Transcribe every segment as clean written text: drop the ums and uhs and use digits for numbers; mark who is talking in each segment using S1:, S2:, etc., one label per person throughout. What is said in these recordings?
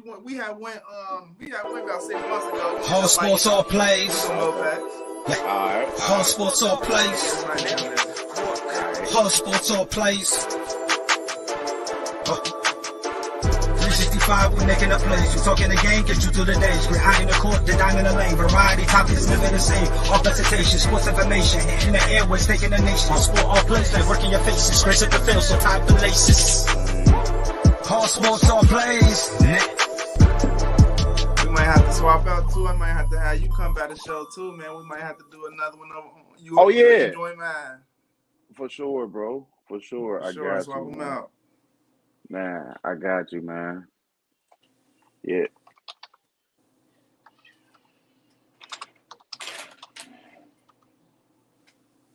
S1: We had went about 6 months ago.
S2: Whole sports all plays.
S3: Alright.
S2: Whole sports all plays. Whole sports all plays. 365, we making a place. You talking the game, get you through the days. We're high in the court, the dime in the lane. Variety topics living the same. All presentation, sports information. In the airways, taking the nation. All sport, all plays, like working your faces. Grace at the field, so tie the laces. Whole sports all plays.
S1: We might have to swap out too. I might have to have you come by the show too, man. We might have to do another one.
S3: Oh, yeah.
S1: Enjoy mine.
S3: For sure, bro. For sure. I got
S1: swap
S3: you.
S1: them
S3: Man.
S1: out.
S3: Man, I got you, man. Yeah.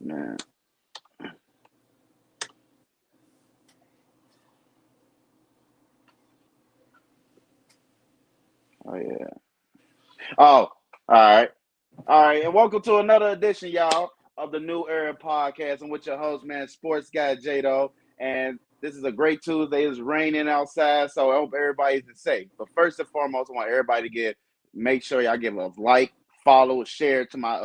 S3: Man. Oh, yeah. Oh, all right. All right. And welcome to another edition, y'all, of the New Era Podcast. I'm with your host, man, SportsGuy Jaydo. And this is a great Tuesday. It's raining outside, so I hope everybody's safe. But first and foremost, I want everybody to make sure y'all give a like, follow, share to my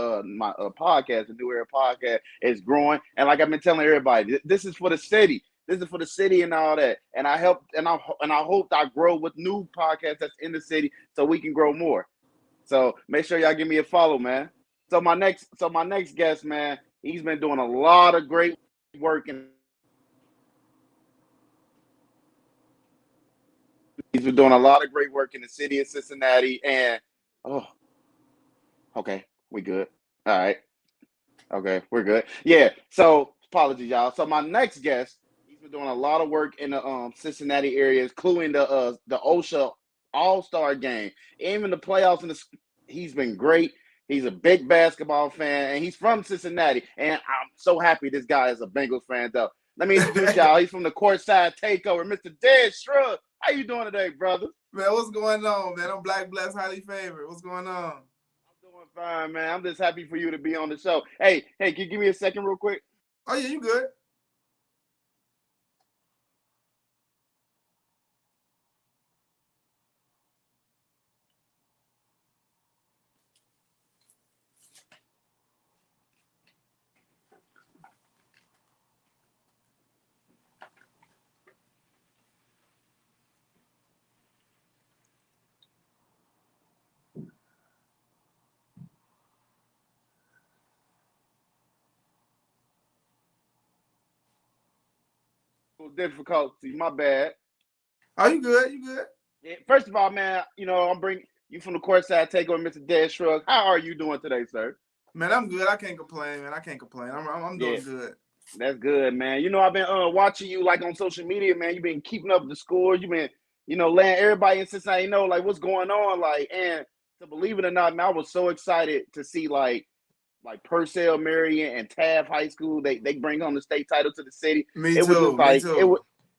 S3: podcast. The New Era Podcast is growing, and like I've been telling everybody, this is for the city. This is for the city and all that. And I hope I grow with new podcasts that's in the city, so we can grow more. So make sure y'all give me a follow, man. So my next guest, man, he's been doing a lot of great work in. He's been doing a lot of great work in the city of Cincinnati, and okay, we good. All right, okay, we're good. Yeah. So apologies, y'all. So my next guest, he's been doing a lot of work in the Cincinnati area, including the OSHA All-Star game, even the playoffs. He's been great. He's a big basketball fan, and he's from Cincinnati. And I'm so happy this guy is a Bengals fan, though. Let me introduce y'all. He's from the Courtside Takeover, Mr. Dez Scruggs. How you doing today, brother?
S1: Man, what's going on, man? I'm Black, blessed, highly favored. What's going on?
S3: I'm doing fine, man. I'm just happy for you to be on the show. Hey, can you give me a second real quick?
S1: Oh, yeah, you good.
S3: Difficulty, my bad.
S1: Oh, you good? You good?
S3: Yeah, first of all, man, I'm bringing you from the Courtside Takeover, Mr. Dez Scruggs. How are you doing today, sir?
S1: Man, I'm good. I can't complain, man. I can't complain. I'm doing good.
S3: That's good, man. I've been watching you like on social media, man. You've been keeping up with the scores. You've been, letting everybody in Cincinnati know like what's going on. Like, and to believe it or not, man, I was so excited to see like Purcell, Marion, and Taft High School. They bring home the state title to the city.
S1: Me too.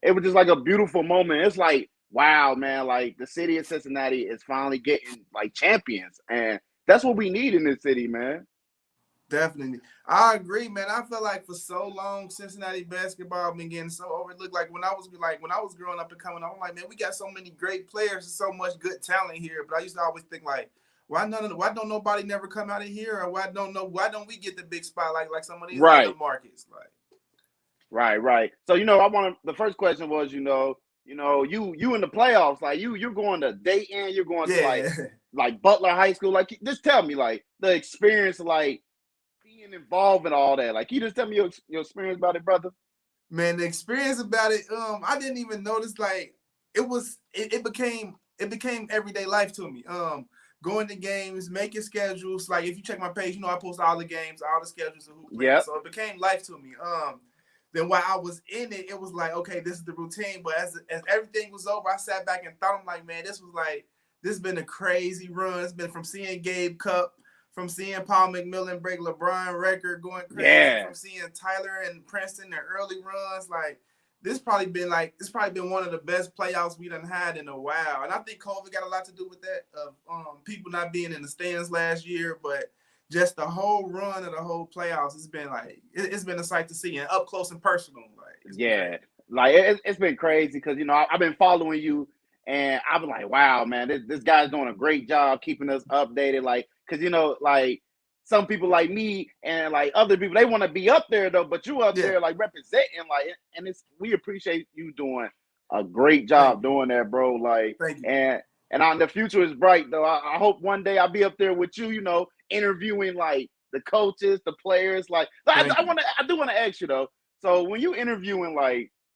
S3: It was just like a beautiful moment. It's like, wow, man, like the city of Cincinnati is finally getting like champions. And that's what we need in this city, man.
S1: Definitely. I agree, man. I feel like for so long, Cincinnati basketball been getting so overlooked. Like when I was growing up and coming up, I'm like, man, we got so many great players and so much good talent here. But I used to always think like, why don't nobody never come out of here? Or why don't we get the big spot like some of these other markets? Like
S3: Right. So the first question was, you in the playoffs, like you're going to Dayton, you're going to like Butler High School. Like just tell me like the experience, like being involved in all that. Like, can you just tell me your experience about it, brother?
S1: Man, the experience about it, I didn't even notice like it became everyday life to me. Going to games, making schedules. Like if you check my page, I post all the games, all the schedules of who plays. Yep. So it became life to me. Then while I was in it, it was like, okay, this is the routine. But as everything was over, I sat back and thought, I'm like, man, this has been a crazy run. It's been from seeing Gabe Cup, from seeing Paul McMillan break LeBron record, going crazy, from seeing Tyler and Princeton their early runs. Like this probably been one of the best playoffs we done had in a while. And I think COVID got a lot to do with that, of people not being in the stands last year, but just the whole run of the whole playoffs, it's been a sight to see and up close and personal. Like
S3: it's been crazy because I've been following you, And I was like, wow, man, this guy's doing a great job keeping us updated. Like, because, you know, like some people like me and like other people, they want to be up there, though. But you up there, like, representing, like, and we appreciate you doing a great job doing that, bro. Like,
S1: Thank you.
S3: And the future is bright, though. I hope one day I'll be up there with you, you know, interviewing, like, the coaches, the players. Like, I do want to ask you, though. So when you interviewing,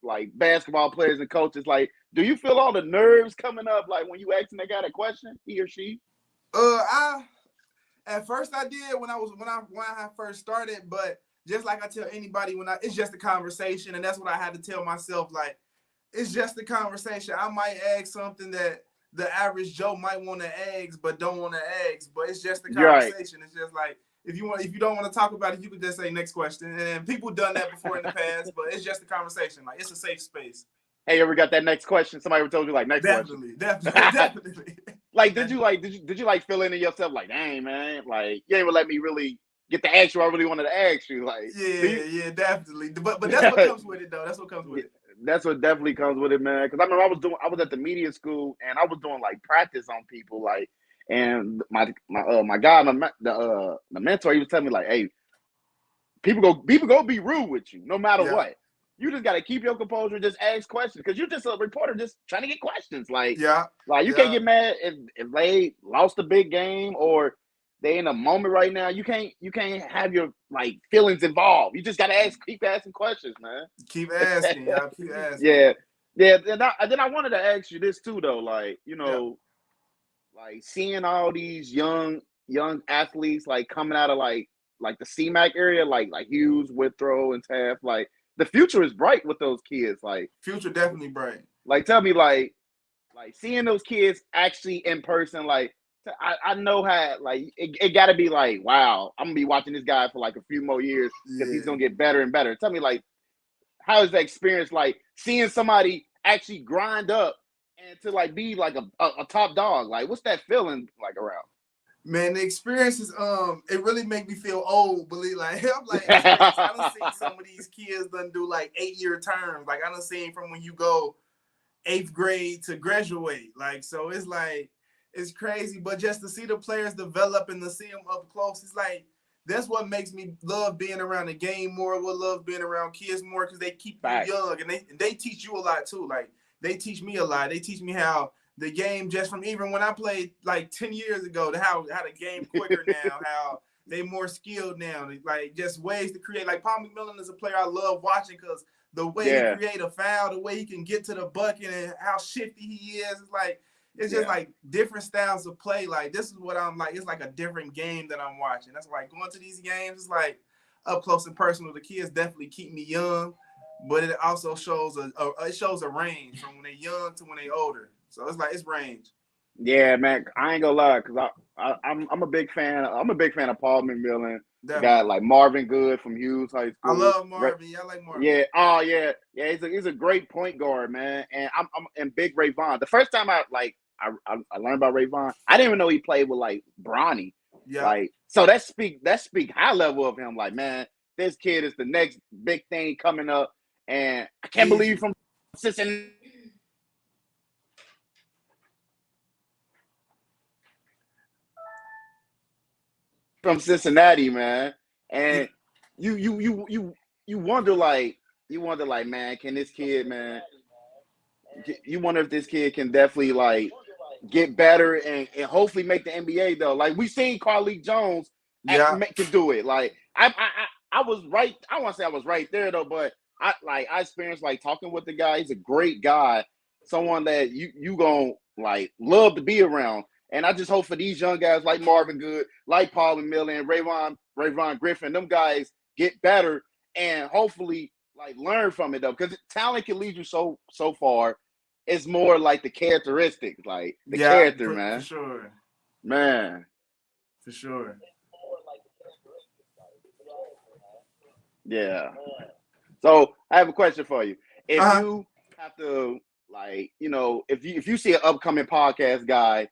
S3: like basketball players and coaches, like, do you feel all the nerves coming up, like, when you asking that guy a question, he or she?
S1: At first I did when I first started, but just like I tell anybody it's just a conversation, and that's what I had to tell myself. Like, it's just a conversation. I might ask something that the average Joe might want to ask, but don't want to ask. But it's just a conversation. Right. It's just like if you don't want to talk about it, you can just say next question. And people done that before in the past, but it's just a conversation. Like, it's a safe space.
S3: Hey, you ever got that next question? Somebody ever told you like next question?
S1: Definitely.
S3: Like, did you like feel in yourself like, dang, man, like you ain't even let me really get to ask you. I really wanted to ask you, like,
S1: yeah, definitely. But that's what comes with it, though. That's what comes with it.
S3: That's what definitely comes with it, man. Because I remember I was at the media school and I was doing like practice on people, like, and my guy, the mentor, he was telling me like, hey, people go be rude with you no matter what. You just got to keep your composure, just ask questions, because you're just a reporter just trying to get questions. Like, you can't get mad if they lost a big game or they in a moment right now. You can't have your like feelings involved. You just got to keep asking questions, man.
S1: Keep asking, keep asking.
S3: Yeah. And then I wanted to ask you this too, though. Like, you know, like seeing all these young athletes like coming out of like the CMAC area, like Hughes, Withrow, and Taft, like. The future is bright with those kids. Like,
S1: future definitely bright.
S3: Like, tell me, like seeing those kids actually in person. Like, I know how. Like, it got to be like, wow, I'm gonna be watching this guy for like a few more years because he's gonna get better and better. Tell me, like, how is that experience? Like, seeing somebody actually grind up and to like be like a top dog. Like, what's that feeling like around?
S1: Man, the experience is it really make me feel old, believe like I'm like I done seen some of these kids done do like 8-year terms. Like, I done seen from when you go 8th grade to graduate. Like, so it's like it's crazy. But just to see the players develop and to see them up close, it's like that's what makes me love being around the game more. What love being around kids more, because they keep you young and they teach you a lot too. Like, they teach me a lot. They teach me how the game, just from even when I played like 10 years ago, to how the game quicker now, how they more skilled now, like just ways to create. Like, Paul McMillan is a player I love watching because the way he create a foul, the way he can get to the bucket, and how shifty he is. It's like it's just like different styles of play. Like, this is what I'm like. It's like a different game that I'm watching. That's like going to these games. It's like up close and personal. The kids definitely keep me young, but it also shows a range from when they're young to when they're older. So it's like it's range.
S3: Yeah, man. I ain't gonna lie, because I'm a big fan. I'm a big fan of Paul McMillan.
S1: Definitely.
S3: Guy like Marvin Good from Hughes High School.
S1: I love Marvin. Yeah, I like Marvin.
S3: Yeah. Oh yeah. Yeah. He's a great point guard, man. And I'm and big Ray Vaughn. The first time I learned about Ray Vaughn, I didn't even know he played with like Bronny. Yeah. Like, so that speak high level of him. Like, man, this kid is the next big thing coming up, and I can't believe from Cincinnati. From Cincinnati, man, and you wonder like man, can this kid, man? You wonder if this kid can definitely like get better and hopefully make the NBA though. Like, we seen Carlik Jones can do it. Like, I was right. I want to say I was right there though, but I experienced like talking with the guy. He's a great guy, someone that you gonna like love to be around. And I just hope for these young guys like Marvin Good, like Paul McMillan, and Rayvon Griffin, them guys get better and hopefully like learn from it though, because talent can lead you so far. It's more like the characteristics, like the character, man.
S1: For sure,
S3: man.
S1: For sure.
S3: Yeah. So I have a question for you. If you have to, like, you know, if you see an upcoming podcast guy,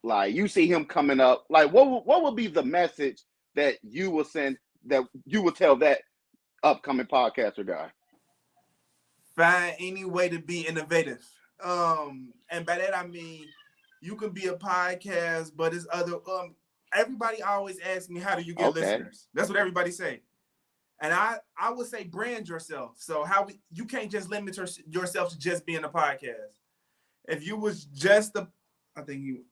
S3: like you see him coming up, like what would be the message that you will send, that you will tell that upcoming podcaster guy?
S1: Find any way to be innovative. And by that I mean you can be a podcast, but it's other everybody always asks me, how do you get listeners? That's what everybody say. And I would say brand yourself. So you can't just limit yourself to just being a podcast. If you was just I think you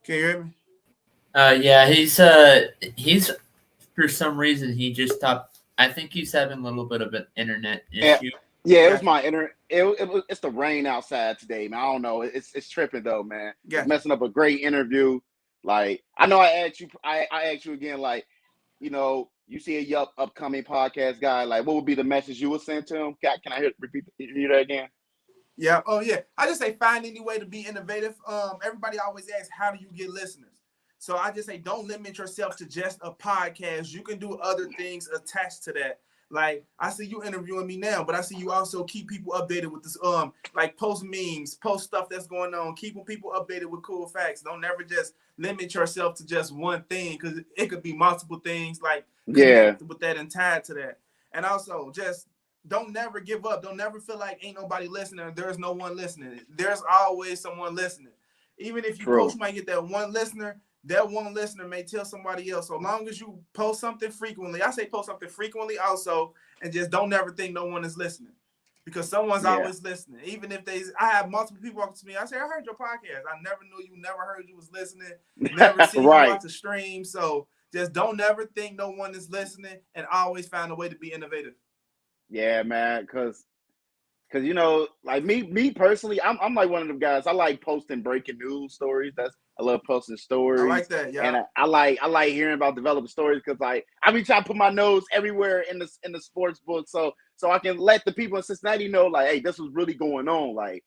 S1: can you hear me?
S4: Yeah, he's for some reason he just stopped. I think he's having a little bit of an internet issue.
S3: Yeah, it was my internet. It's the rain outside today, man. I don't know. It's tripping though, man.
S1: Yeah.
S3: It's messing up a great interview. Like, I know I asked you again, like, you know, you see a upcoming podcast guy, like, what would be the message you would send to him? Can I repeat that again?
S1: Yeah. Oh, yeah. I just say find any way to be innovative. Everybody always asks, how do you get listeners? So I just say, don't limit yourself to just a podcast. You can do other things attached to that. Like, I see you interviewing me now, but I see you also keep people updated with this, like post memes, post stuff that's going on, keeping people updated with cool facts. Don't never just limit yourself to just one thing, because it could be multiple things, like, with that and tied to that. And also, just don't never give up. Don't never feel like ain't nobody listening. There's no one listening. There's always someone listening. Even if you post, you might get that one listener. That one listener may tell somebody else. So long as you post something frequently, I say post something frequently also, and just don't never think no one is listening, because someone's always listening. Even if I have multiple people walk to me, I say, I heard your podcast. I never knew you, never heard you was listening, never seen you watch the stream. So just don't never think no one is listening, and always find a way to be innovative.
S3: Yeah, man, because you know, like me personally, I'm like one of them guys. I like posting breaking news stories. I love posting stories.
S1: I like that, yeah.
S3: And I like hearing about developing stories, because like I be trying to put my nose everywhere in the sports book, so I can let the people in Cincinnati know, like, hey, this was really going on. Like,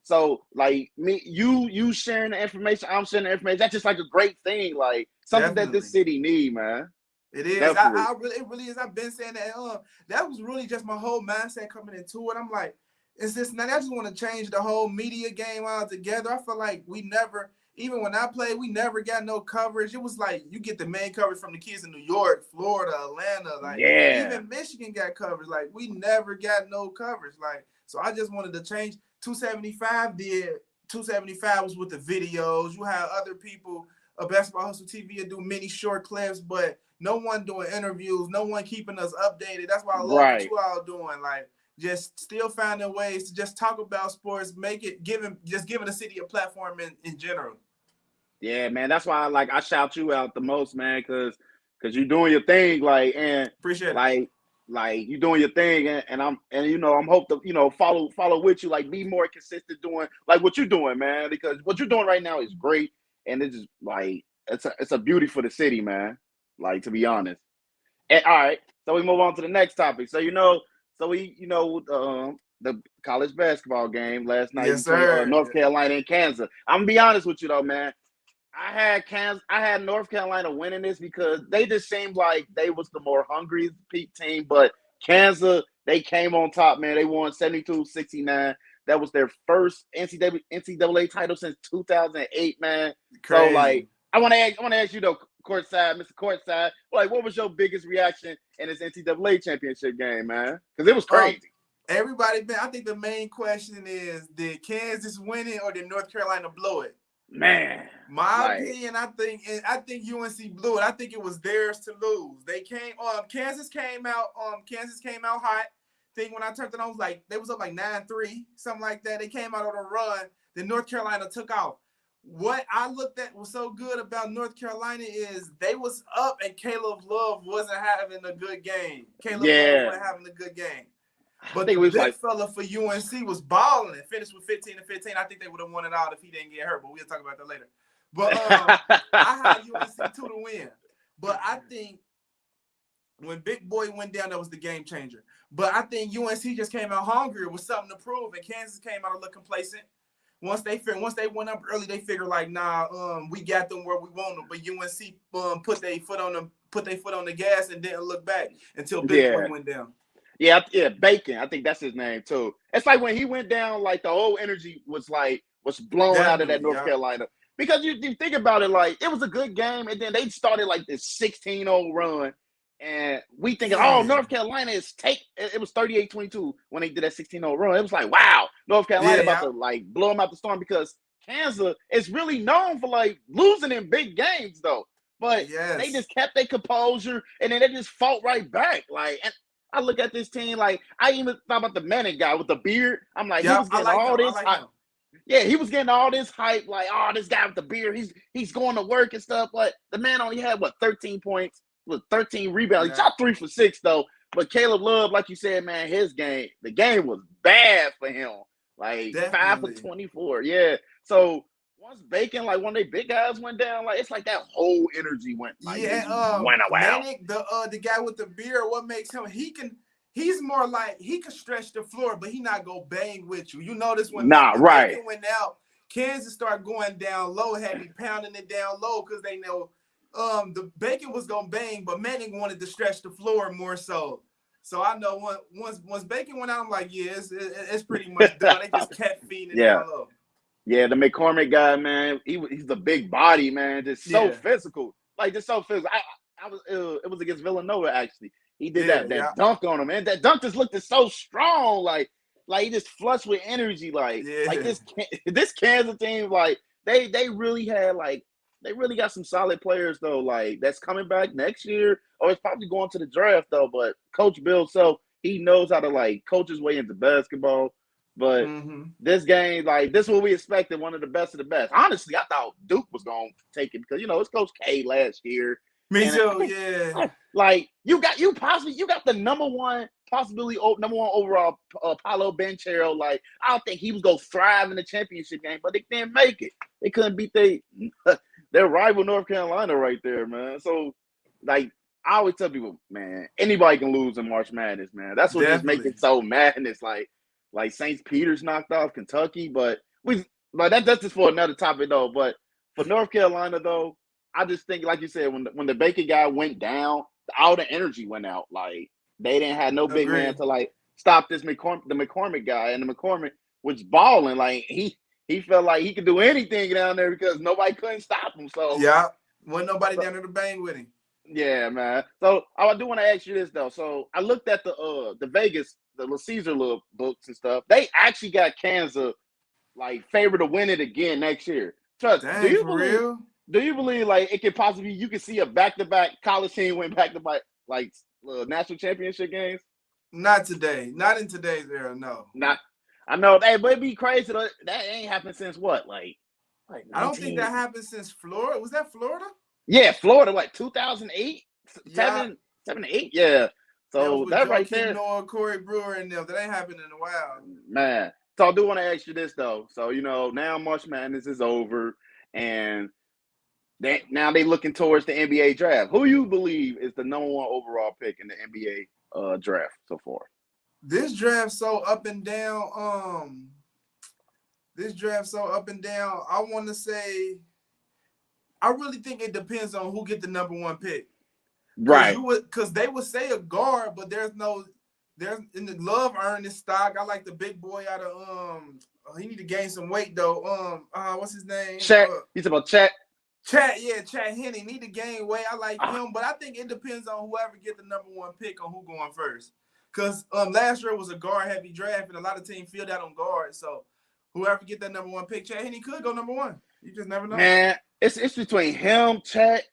S3: so like you sharing the information, I'm sharing the information. That's just like a great thing, like something that this city need, man.
S1: It is. It really is. I've been saying that. That was really just my whole mindset coming into it. I'm like, is this now? I just want to change the whole media game altogether. I feel like we never, even when I played, we never got no coverage. It was like you get the main coverage from the kids in New York, Florida, Atlanta. Like, even Michigan got coverage. Like, we never got no coverage. Like, so I just wanted to change. 275 did. 275 was with the videos. You have other people, Basketball Hustle TV, will do many short clips, but no one doing interviews, no one keeping us updated. That's why I love what you all doing. Like, just still finding ways to just talk about sports, giving the city a platform in general.
S3: Yeah, man. That's why I shout you out the most, man, because you're doing your thing, like, and
S1: appreciate it.
S3: Like you doing your thing, and I'm hope to, you know, follow with you, like, be more consistent doing like what you're doing, man, because what you're doing right now is great, and it's just like it's a beauty for the city, man. Like, to be honest. And all right, so we move on to the next topic. So the college basketball game last night between North Carolina and Kansas. I'm gonna be honest with you though, man. I had North Carolina winning this because they just seemed like they was the more hungry peak team, but Kansas, they came on top, man. They won 72-69. That was their first NCAA title since 2008, man. Crazy. So like, I want to ask you though, Courtside, Mr. Courtside, like, what was your biggest reaction in this NCAA championship game, man? Because it was crazy.
S1: Everybody, man, I think the main question is, did Kansas win it or did North Carolina blow it?
S3: Man,
S1: my opinion, I think UNC blew it. I think it was theirs to lose. Kansas came out hot. I think when I turned it on, was like they was up like 9-3, something like that. They came out on a run. Then North Carolina took off. What I looked at was so good about North Carolina is they was up and Caleb Love wasn't having a good game. Love wasn't having a good game. But the big fella for UNC was balling and finished with 15-15. I think they would have won it out if he didn't get hurt, but we'll talk about that later. But I had UNC 2 to win. But I think when Big Boy went down, that was the game changer. But I think UNC just came out hungry with something to prove, and Kansas came out a little complacent. Once they went up early, they figured like, nah, we got them where we want them. But UNC put their foot on the gas and didn't look back until Big Boy went down.
S3: Yeah, Bacon. I think that's his name too. It's like when he went down, like the whole energy was blown out of that North Carolina. because you think about it, like it was a good game, and then they started like this 16-0 run, and we thinking, oh, North Carolina is it was 38-22 when they did that 16-0 run. It was like, wow, North Carolina about to like blow them out the storm, because Kansas is really known for like losing in big games though. But they just kept their composure, and then they just fought right back. Like, and I look at this team, like, I even thought about the Manning guy with the beard. I'm like, he was getting all this hype. Yeah, he was getting all this hype, like, oh, this guy with the beard, he's going to work and stuff. But the man only had, 13 points with 13 rebounds. He shot 3 for 6, though. But Caleb Love, like you said, man, the game was bad for him. Like, definitely. 5 for 24. Yeah. So, once Bacon, like one of their big guys went down, like it's like that whole energy went like went away.
S1: Manic, the guy with the beard, what makes him he's more like he can stretch the floor, but he not go bang with you. You notice when Bacon went out, Kansas started going down low, heavy, pounding it down low because they know the Bacon was gonna bang, but Manning wanted to stretch the floor more so. So I know once Bacon went out, I'm like, yeah, it's pretty much done. They just kept feeding it down low.
S3: Yeah, the McCormick guy, man, he's a big body, man, just so physical. Like, just so physical. It was against Villanova, actually. He did that dunk on him, man. That dunk just looked so strong, like he just flushed with energy. Like this Kansas team, like, they really had, like, they really got some solid players, though, like, that's coming back next year, or it's probably going to the draft, though. But Coach Bill Self, he knows how to, like, coach his way into basketball. But this game, like, this is what we expected, one of the best of the best. Honestly, I thought Duke was going to take it because, it's Coach K last year.
S1: Me too, yeah.
S3: Like, you got the number one overall Paolo Banchero. Like, I don't think he was going to thrive in the championship game, but they didn't make it. They couldn't beat their rival North Carolina right there, man. So, like, I always tell people, man, anybody can lose in March Madness, man. That's what just makes it so madness. Like St. Peter's knocked off Kentucky, but that's just for another topic though. But for North Carolina though, I just think, like you said, when the Bacon guy went down, all the energy went out. Like, they didn't have no big man to like stop the McCormick guy, and the McCormick was balling. Like he felt like he could do anything down there because nobody couldn't stop him. So
S1: wasn't nobody down there to bang with him.
S3: Yeah, man. So I do want to ask you this though. So I looked at the Vegas, the Caesar little books and stuff. They actually got Kansas like favored to win it again next year. Trust. Do you believe like it could possibly you could see a back-to-back college team win back-to-back like national championship games?
S1: Not today. Not in today's era. No.
S3: Not. I know. Hey, but it'd be crazy. That ain't happened since what? Like
S1: I don't think that happened since Florida. Was that Florida?
S3: Yeah, Florida, 2008, 7 to 8, yeah. So that right there,
S1: Noah, Corey Brewer, and them. That ain't happened in a while,
S3: man. So I do want to ask you this though. So now March Madness is over, and now they looking towards the NBA draft. Who you believe is the number one overall pick in the NBA draft so far?
S1: This draft so up and down. I want to say. I really think it depends on who get the number one pick.
S3: Right.
S1: Because they would say a guard, but there's in the Love earned his stock. I like the big boy out of he need to gain some weight though. What's his name?
S3: Chat. He's about Chat.
S1: Chat Henne need to gain weight. I like him, but I think it depends on whoever get the number one pick on who going first. Because last year was a guard heavy draft, and a lot of teams filled out on guards. So whoever get that number one pick, Chat Henne could go number one. You just never know.
S3: Man, it's between him, Chat,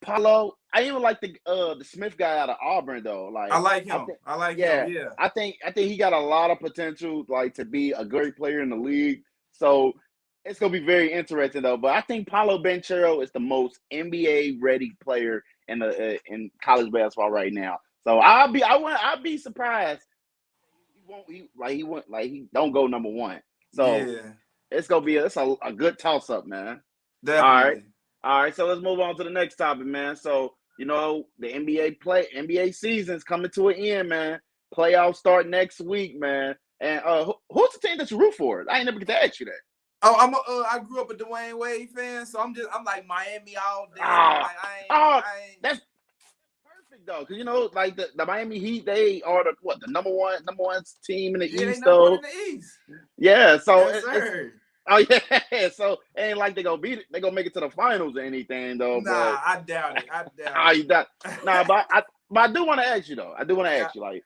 S3: Paulo. I even like the Smith guy out of Auburn though. Like
S1: I like him. I like him. Yeah.
S3: I think he got a lot of potential, like to be a great player in the league. So it's gonna be very interesting though. But I think Paolo Banchero is the most NBA ready player in college basketball right now. So I'll be surprised. He don't go number one. So it's gonna be a good toss up, man.
S1: Definitely.
S3: All right. So let's move on to the next topic, man. So the NBA season's coming to an end, man. Playoffs start next week, man. And who's the team that you root for? I ain't never get to ask you that.
S1: Oh, I grew up a Dwayne Wade fan, so I'm like Miami all day.
S3: That's perfect though, because like the Miami Heat, they are the number one team in the East, though.
S1: In the East.
S3: Yeah, so Oh yeah, so it ain't like they gonna beat it. They gonna make it to the finals or anything though.
S1: Nah,
S3: But
S1: I doubt it. I
S3: ah,
S1: doubt
S3: you got nah. But I do want to ask you though. I do want to
S1: it.
S3: ask you like,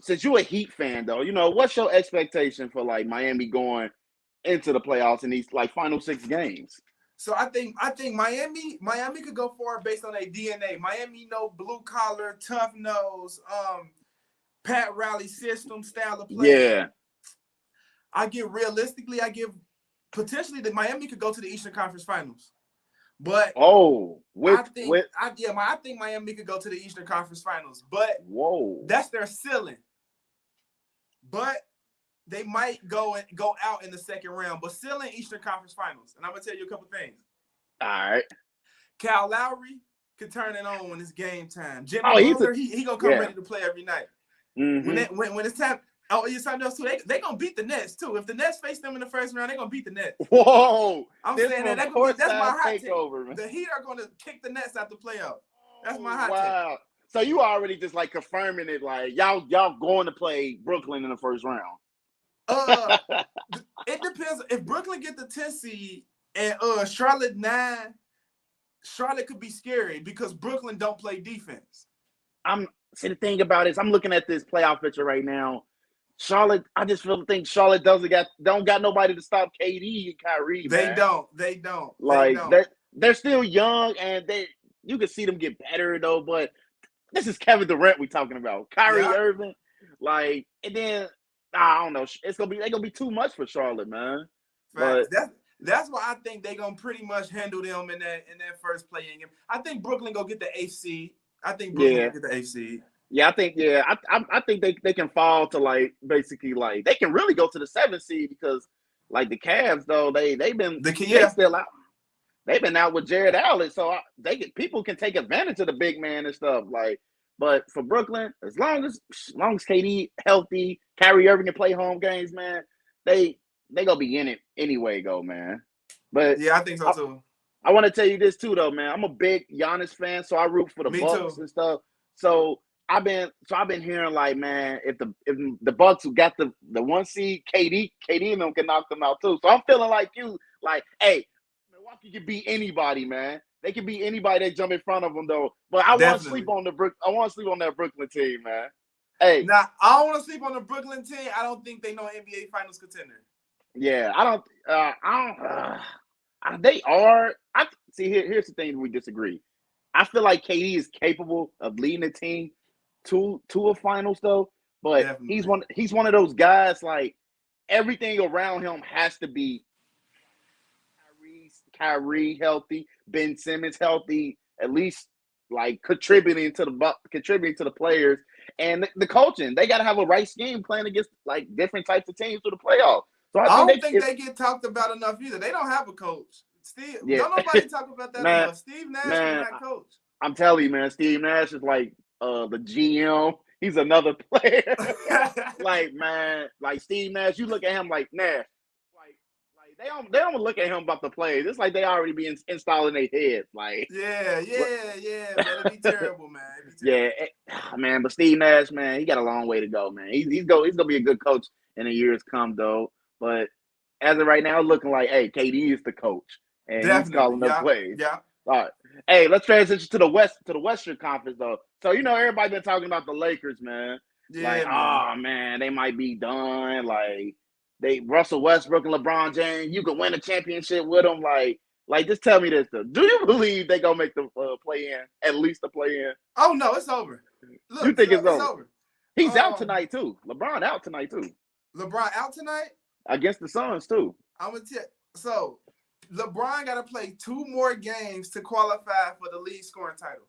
S3: since you a Heat fan though, what's your expectation for like Miami going into the playoffs in these like final 6 games?
S1: So I think Miami could go far based on their DNA. Miami, blue collar, tough nose, Pat Riley system style of play.
S3: Yeah.
S1: I give potentially that Miami could go to the Eastern Conference Finals. But I think Miami could go to the Eastern Conference Finals. But that's their ceiling. But they might go out in the second round, but still in Eastern Conference Finals. And I'm gonna tell you a couple things.
S3: All right.
S1: Kyle Lowry could turn it on when it's game time. Jimmy Butler, he gonna come ready to play every night.
S3: Mm-hmm.
S1: When it's time. Oh, it's something else too. They gonna beat the Nets too. If the Nets face them in the first round, they gonna beat the Nets.
S3: Whoa!
S1: I'm saying that's my hot take.
S3: Man.
S1: The Heat are gonna kick the Nets out the playoff. That's my hot
S3: take. So you already just like confirming it, like y'all going to play Brooklyn in the first round.
S1: It depends. If Brooklyn get the 10th seed and Charlotte 9, Charlotte could be scary because Brooklyn don't play defense.
S3: The thing about it is I'm looking at this playoff picture right now. Charlotte, I just think Charlotte don't got nobody to stop KD and Kyrie.
S1: They don't.
S3: Like they're still young and you can see them get better though. But this is Kevin Durant we talking about. Kyrie Irving, like, and then I don't know. They're gonna be too much for Charlotte, man.
S1: But that's why I think they're gonna pretty much handle them in that first play-in game. I think Brooklyn go get the 8th seed. I think Brooklyn will get the 8th seed.
S3: Yeah, I think they can fall to like basically like they can really go to the 7th seed because like the Cavs though they've been still out. They've been out with Jared Allen, so people can take advantage of the big man and stuff like. But for Brooklyn, as long as KD healthy, Kyrie Irving can play home games, man, they gonna be in it anyway, man. But
S1: yeah, I think so too.
S3: I want to tell you this too, though, man. I'm a big Giannis fan, so I root for the Bucks and stuff. So I've been hearing like, man, if the Bucks who got the 1 seed, KD and them can knock them out too. So I'm feeling like you, like, hey, Milwaukee can beat anybody, man. They can beat anybody that jump in front of them though. But I want to sleep on that Brooklyn team, man. Hey,
S1: now I don't want to sleep on the Brooklyn team. I don't think they know NBA Finals contender.
S3: Yeah, I don't. They are. Here's the thing we disagree. I feel like KD is capable of leading the team to a finals though, but definitely. he's one of those guys like everything around him has to be Kyrie healthy, Ben Simmons healthy, at least like contributing to the players and the coaching. They got to have a right scheme playing against like different types of teams for the playoffs. So
S1: I don't think they get talked about enough either. They don't have a coach. Don't nobody talk about that enough. Steve Nash is not coach.
S3: I'm telling you, man, Steve Nash is like the GM. He's another player. Like, man, like Steve Nash, you look at him like Nash. Like they don't look at him about the plays. It's like they already be installed in their heads. Like
S1: yeah, man, it'd be terrible, man.
S3: Man, but Steve Nash, man, he got a long way to go, man. He's gonna be a good coach in the years come though. But as of right now, looking like, hey, KD is the coach, and he's calling the plays.
S1: Yeah.
S3: All right. Hey, let's transition to the Western Conference though. So everybody been talking about the Lakers, man. Yeah, man, they might be done. Like Russell Westbrook and LeBron James, you can win a championship with them. Like just tell me this though. Do you believe they gonna make the play-in, at least the play-in?
S1: Oh no, it's over. Look,
S3: you think it's over? He's out tonight too. LeBron out tonight too.
S1: LeBron out tonight
S3: against the Suns too.
S1: I'm gonna tell. So LeBron got to play 2 more games to qualify for the league scoring title.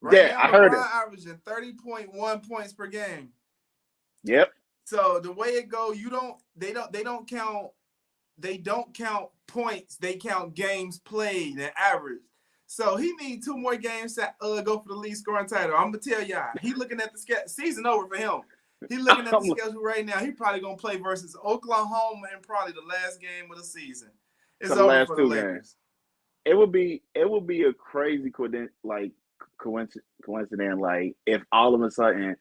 S1: Right now,
S3: I heard it.
S1: LeBron averaging 30.1 points per game.
S3: Yep.
S1: So the way it goes, they don't count points. They count games played and average. So he needs 2 more games to go for the league scoring title. I'm gonna tell y'all, he looking at the season over for him. He looking at the schedule right now. He probably gonna play versus Oklahoma in probably the last game of the season. It's over
S3: last
S1: for the Lakers.
S3: Games. It would be a crazy coincidence, like if all of a sudden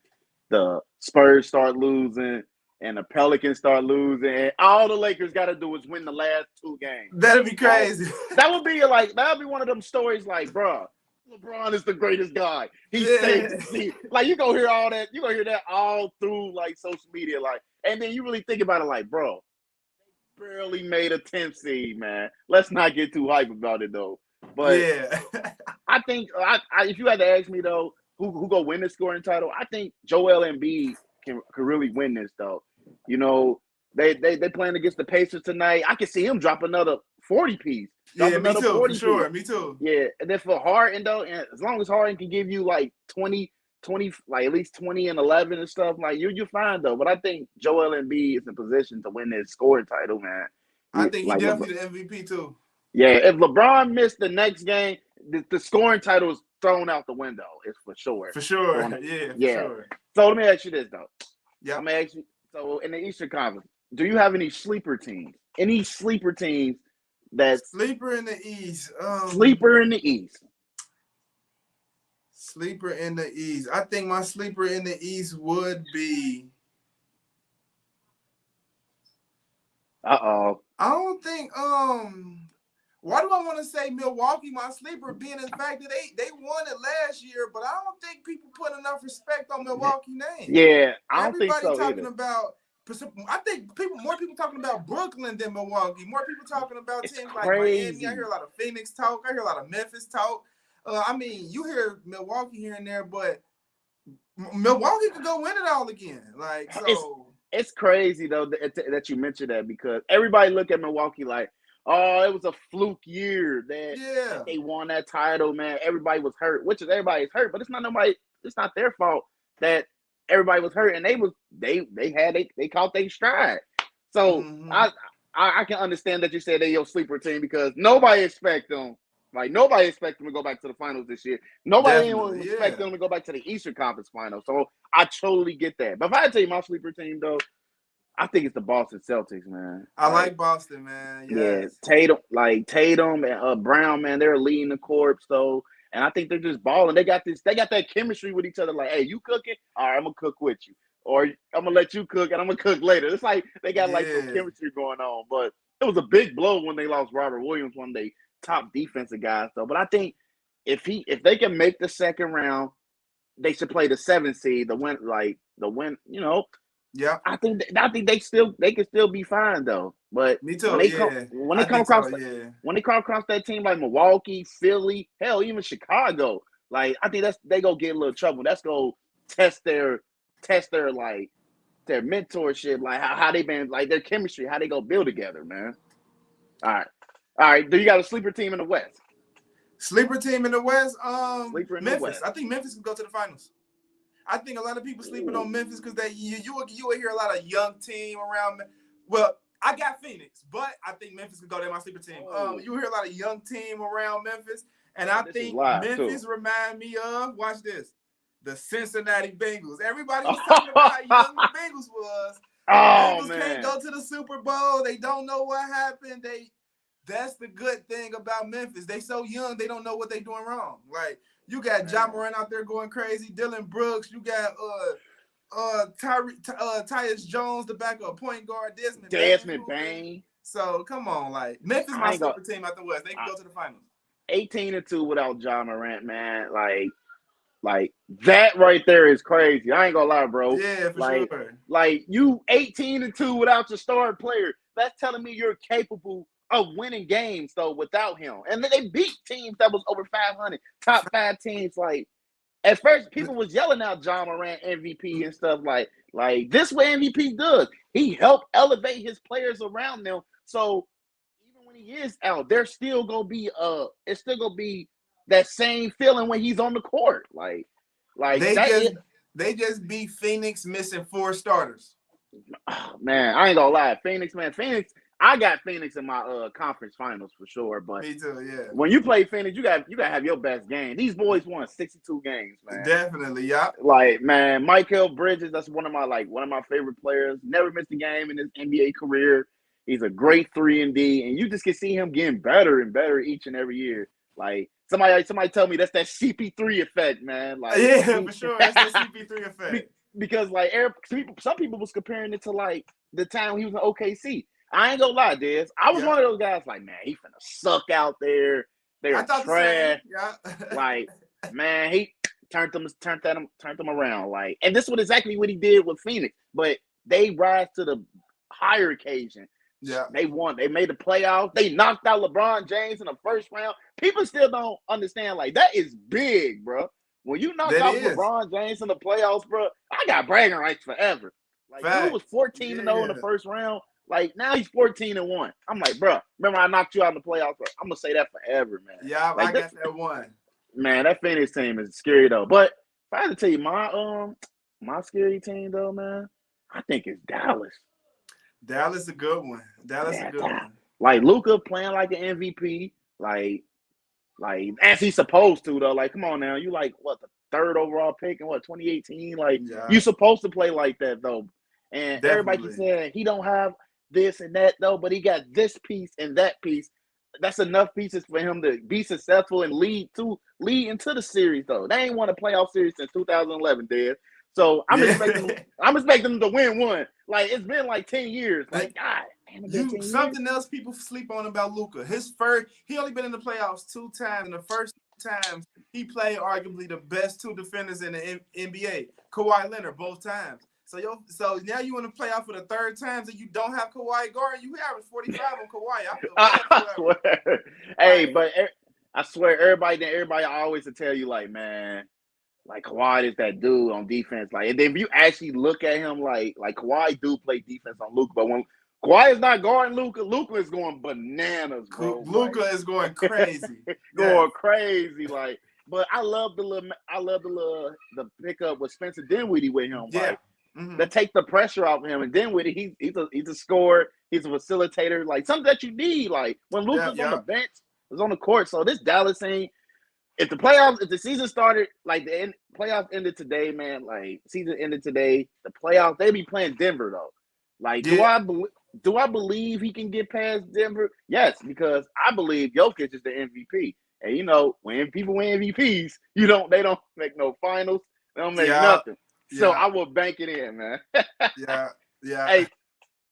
S3: the Spurs start losing, and the Pelicans start losing, and all the Lakers got to do is win the last 2 games.
S1: That'd be crazy.
S3: That would be one of them stories like, bro, LeBron is the greatest guy. He saved the season. Like, you go hear all that. You go hear that all through like social media, like, and then you really think about it, like, bro, they barely made a 10th seed, man. Let's not get too hype about it though. But
S1: yeah,
S3: I think if you had to ask me though, who go win the scoring title, I think Joel Embiid can really win this though. You know, they playing against the Pacers tonight. I can see him drop another 40-piece.
S1: Yeah, me too. For sure, me too.
S3: Yeah, and then for Harden though, and as long as Harden can give you like 20, like at least 20 and 11 and stuff, like you're fine though. But I think Joel Embiid is in position to win this scoring title, man.
S1: I think he
S3: like
S1: definitely the MVP too.
S3: Yeah, if LeBron missed the next game, the scoring title is thrown out the window. It's for sure.
S1: For sure. Yeah. For sure.
S3: So let me ask you this though.
S1: Yeah.
S3: I'm gonna ask you. So in the Eastern Conference, do you have any sleeper teams? Any sleeper teams that
S1: sleeper in the East?
S3: Sleeper in the East.
S1: Sleeper in the East. I think my sleeper in the East would be.
S3: I
S1: don't think. Why do I want to say Milwaukee my sleeper, being in the fact that they won it last year, but I don't think people put enough respect on Milwaukee name.
S3: Yeah, I don't
S1: Everybody
S3: think so
S1: talking
S3: either.
S1: about. I think more people talking about Brooklyn than Milwaukee. More people talking about teams like
S3: crazy.
S1: Miami. I hear a lot of Phoenix talk. I hear a lot of Memphis talk. I mean, you hear Milwaukee here and there, but Milwaukee could go win it all again. Like, so
S3: it's crazy though that you mentioned that, because everybody look at Milwaukee like, oh, it was a fluke year that they won that title, man. Everybody was hurt, which is everybody's hurt, but it's not their fault that everybody was hurt, and they caught their stride. So I can understand that you said they're your sleeper team, because nobody expect them. Like, nobody expect them to go back to the finals this year. Nobody even expect them to go back to the Eastern Conference Finals. So I totally get that. But if I had to tell you my sleeper team, though, I think it's the Boston Celtics, man.
S1: I like Boston, man. Yes.
S3: Yeah, Tatum and Brown, man, they're leading the corps, though. And I think they're just balling. They got that chemistry with each other. Like, hey, you cooking? All right, I'm gonna cook with you. Or I'm gonna let you cook and I'm gonna cook later. It's like they got like some chemistry going on. But it was a big blow when they lost Robert Williams, one of their top defensive guys, though. But I think if they can make the second round, they should play the 7th seed, the win, you know.
S1: Yeah,
S3: I think they can still be fine though. But
S1: me too.
S3: When they come across that team like Milwaukee, Philly, hell, even Chicago, like I think they go get a little trouble. That's go test their like their mentorship, like how they been, like their chemistry, how they go build together, man. All right. Do you got a sleeper team in the West?
S1: Sleeper team in the West?
S3: Sleeper in
S1: Memphis.
S3: the West.
S1: I think Memphis can go to the finals. I think a lot of people sleeping on Memphis because you will hear a lot of young team around. Well, I got Phoenix, but I think Memphis can go. They're my sleeper team. You hear a lot of young team around Memphis, and I think Memphis remind me of, watch this, the Cincinnati Bengals. Everybody was talking about how young the Bengals was. Bengals can't go to the Super Bowl. They don't know what happened. That's the good thing about Memphis. They so young, they don't know what they doing wrong. Like, you got Ja Morant out there going crazy, Dylan Brooks. You got Tyus Jones, the backup point guard, Desmond Bane. So come on, like Memphis, my super team out the West. They can go to the finals.
S3: 18-2 without Ja Morant, man. Like that right there is crazy. I ain't gonna lie, bro.
S1: Yeah, for sure.
S3: Like you 18-2 without your star player. That's telling me you're capable of winning games though without him. And then they beat teams that was over 500, top 5 teams. Like at first, people was yelling out Ja Morant MVP and stuff like this. What MVP does, he helped elevate his players around them. So even when he is out, there's still gonna be it's still gonna be that same feeling when he's on the court. Like
S1: they just beat Phoenix, missing 4 starters.
S3: Oh, man, I ain't gonna lie, Phoenix. I got Phoenix in my conference finals for sure. But
S1: me too, yeah.
S3: When you play Phoenix, you gotta have your best game. These boys won 62 games, man.
S1: Definitely, yeah.
S3: Like, man, Mikal Bridges, that's one of my favorite players. Never missed a game in his NBA career. He's a great 3-and-D, and you just can see him getting better and better each and every year. Like somebody tell me that's that CP3 effect, man. Like,
S1: yeah, for sure, that's the CP3 effect.
S3: because like some people was comparing it to like the time he was in OKC. I ain't gonna lie, Dez. I was one of those guys like, man, he finna suck out there. They're trash.
S1: Yeah.
S3: Like, man, he turned them around. Like, and this was exactly what he did with Phoenix. But they rise to the higher occasion.
S1: Yeah.
S3: They won. They made the playoffs. They knocked out LeBron James in the first round. People still don't understand. Like, that is big, bro. When you knock out LeBron James in the playoffs, bro, I got bragging rights forever. Like, dude was 14-0 in the first round. Like, now he's 14-1. I'm like, bro, remember I knocked you out in the playoffs? Bro? I'm going to say that forever, man.
S1: Yeah,
S3: like,
S1: I got that one.
S3: Man, that Phoenix team is scary, though. But if I had to tell you my scary team, though, man, I think it's Dallas.
S1: Dallas a good one. A good one.
S3: Like, Luka playing like an MVP. Like, as he's supposed to, though. Like, come on now. You like, what, the third overall pick in, 2018? Like, you supposed to play like that, though. And everybody saying he don't have this and that, though, but he got this piece and that piece. That's enough pieces for him to be successful and lead into the series, though. They ain't won a playoff series since 2011, Dez. So I'm expecting them to win one. Like, it's been like 10 years. Like, God.
S1: Something else people sleep on about Luka. He only been in the playoffs 2 times, and the first times he played arguably the best 2 defenders in the NBA. Kawhi Leonard both times. So now you want to play out for the 3rd time and you don't have Kawhi guard. You average 45 on Kawhi. I
S3: swear. Hey, but I swear everybody always to tell you like, man, like Kawhi is that dude on defense. Like, and then if you actually look at him, like Kawhi do play defense on Luka, but when Kawhi is not guarding Luka is going bananas, bro.
S1: Luka is going crazy.
S3: Crazy. Like, but I love the pickup with Spencer Dinwiddie with him.
S1: Yeah.
S3: Like, to take the pressure off of him. And Dinwiddie, he's a scorer, he's a facilitator, like something that you need. Like when Luka's on the bench, was on the court. So this Dallas team, if the season started, like the playoffs ended today, man, like season ended today, the playoffs, they be playing Denver though. Like, do I believe he can get past Denver? Yes, because I believe Jokic is the MVP. And you know, when people win MVPs, they don't make no finals, they don't make nothing. So I will bank it in, man.
S1: Yeah.
S3: Hey,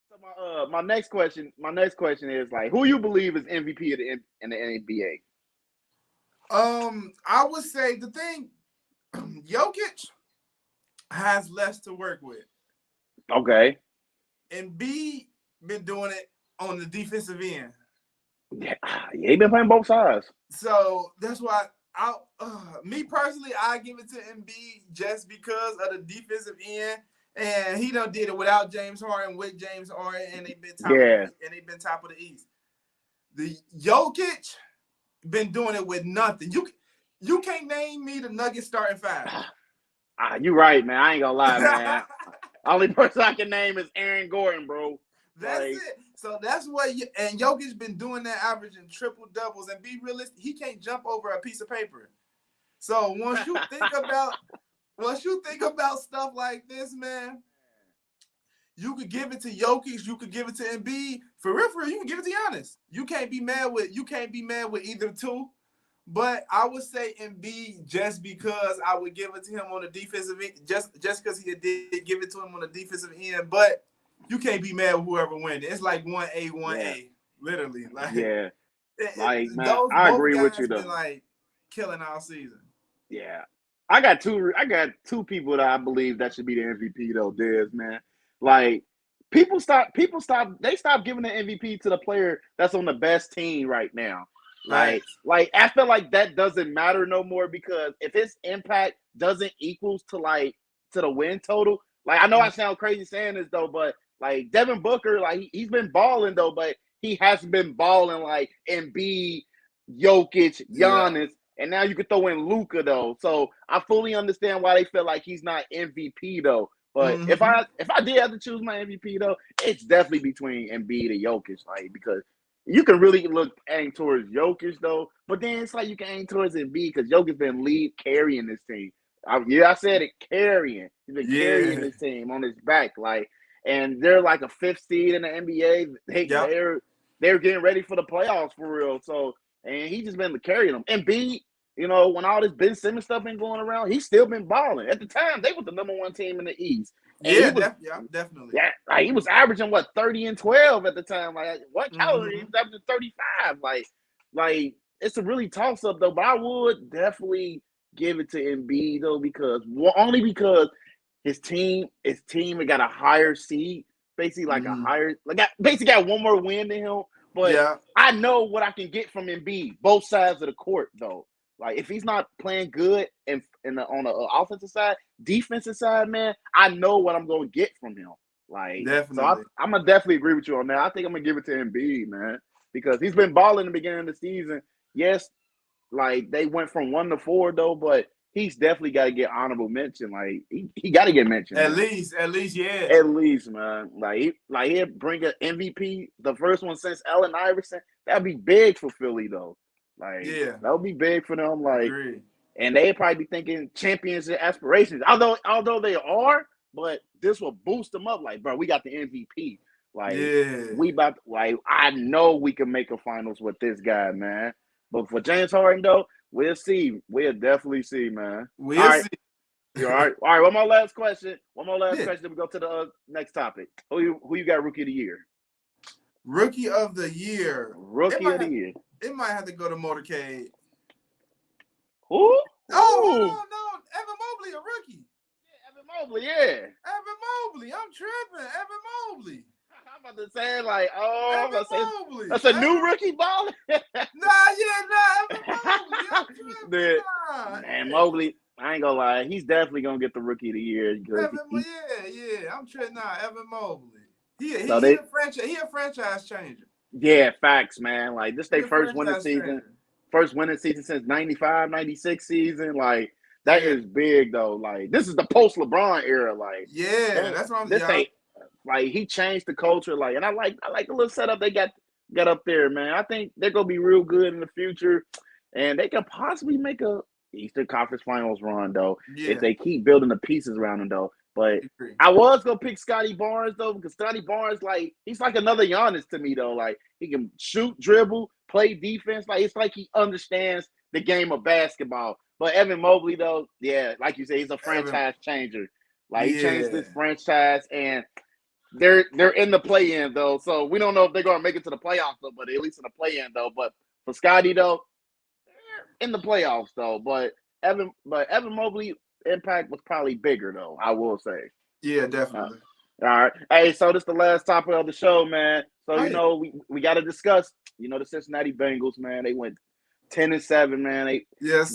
S3: so my next question is like, who you believe is MVP in the NBA?
S1: I would say the thing, Jokic has less to work with.
S3: Okay.
S1: And B been doing it on the defensive end.
S3: Yeah, he been playing both sides.
S1: So that's why me personally, I give it to Embiid just because of the defensive end, and he done did it without James Harden, with James Harden, and they've been top of the East. The Jokic been doing it with nothing. You can't name me the Nuggets starting 5.
S3: You right, man. I ain't gonna lie, man. Only person I can name is Aaron Gordon, bro.
S1: That's it. So that's what and Jokic been doing that, averaging triple doubles. And be realistic, he can't jump over a piece of paper. So once you think about stuff like this, man, you could give it to Jokic, you could give it to Embiid. For real, you can give it to Giannis. You can't be mad with either two. But I would say Embiid just because I would give it to him on the defensive end, just because he did give it to him on the defensive end. But you can't be mad with whoever wins. It's like 1A, literally. Like,
S3: man, I agree with you though.
S1: Been like killing our season.
S3: Yeah, I got two people that I believe that should be the MVP though, Dez, man. Like people stop giving the MVP to the player that's on the best team right now. Like I feel like that doesn't matter no more because if his impact doesn't equals to the win total, like I know I sound crazy saying this though, but like Devin Booker, like he's been balling though, but he hasn't been balling like Embiid, Jokic, Giannis, and now you could throw in Luka though. So I fully understand why they feel like he's not MVP though. But if I did have to choose my MVP though, it's definitely between Embiid and Jokic, like because you can really aim towards Jokic though, but then it's like you can aim towards Embiid because Jokic been lead carrying this team. I said it, carrying. He's been carrying this team on his back, like, and they're like a 5th seed in the NBA. They're getting ready for the playoffs for real. So, and he just been carrying them. Embiid, You know, when all this Ben Simmons stuff been going around, he's still been balling. At the time, they was the #1 team in the East. And
S1: Yeah,
S3: he was,
S1: definitely.
S3: Yeah, like he was averaging 30 and 12 at the time. Like what calorie? He was averaging 35. Like it's a really toss up though. But I would definitely give it to Embiid though because his team had got a higher seed, basically basically got one more win than him. But I know what I can get from Embiid, both sides of the court though. Like if he's not playing good on the offensive side, defensive side, man, I know what I'm going to get from him. Like
S1: definitely.
S3: So I'm gonna definitely agree with you on that. I think I'm gonna give it to Embiid, man, because he's been balling in the beginning of the season. Yes, like they went from 1 to 4 though, but he's definitely got to get honorable mention. Like he got to get mentioned.
S1: At least, yeah.
S3: At least, man. Like he'll bring an MVP, the first one since Allen Iverson. That'd be big for Philly though. Like that would be big for them. Like, and they'd probably be thinking championship aspirations. Although they are, but this will boost them up. Like, bro, we got the MVP. Like, we about to, like I know we can make a finals with this guy, man. But for James Harden though, we'll see. We'll definitely see, man.
S1: We'll see.
S3: You all right? All right. One more last question. Then we go to the next topic. Who you got rookie of the year?
S1: Rookie of the year.
S3: Rookie of the year.
S1: It might have to go to Motorcade.
S3: Who?
S1: Oh, no. Evan Mobley, a rookie.
S3: Yeah, Evan Mobley, yeah.
S1: Evan Mobley. I'm tripping. Evan Mobley.
S3: I'm about to say, like,
S1: Evan Mobley.
S3: That's a new rookie baller?
S1: Evan Mobley. I'm tripping.
S3: Man, Mobley, I ain't gonna lie. He's definitely gonna get the rookie of the year.
S1: I'm tripping. Evan Mobley. He a franchise changer.
S3: Yeah, facts, man. Like, this their first winning season. First winning season since 95, 96 season. Like, that is big, though. Like, this is the post-LeBron era. Like,
S1: that's what I'm saying.
S3: Like, he changed the culture. Like, and I like the little setup they got up there, man. I think they're going to be real good in the future. And they could possibly make a Eastern Conference Finals run, though, if they keep building the pieces around them, though. But I was going to pick Scotty Barnes, though, because Scotty Barnes, like, he's like another Giannis to me, though. Like, he can shoot, dribble, play defense. Like, it's like he understands the game of basketball. But Evan Mobley, though, like you say, he's a franchise changer. Like, he changed this franchise, and they're in the play-in, though. So we don't know if they're going to make it to the playoffs, though, but at least in the play-in, though. But for Scotty, though, they're in the playoffs, though. But Evan Mobley impact was probably bigger, though, I will say.
S1: Yeah, definitely.
S3: All right. Hey, so this is the last topic of the show, man. So, you know, we got to discuss, you know, the Cincinnati Bengals, man. They went 10-7, man. They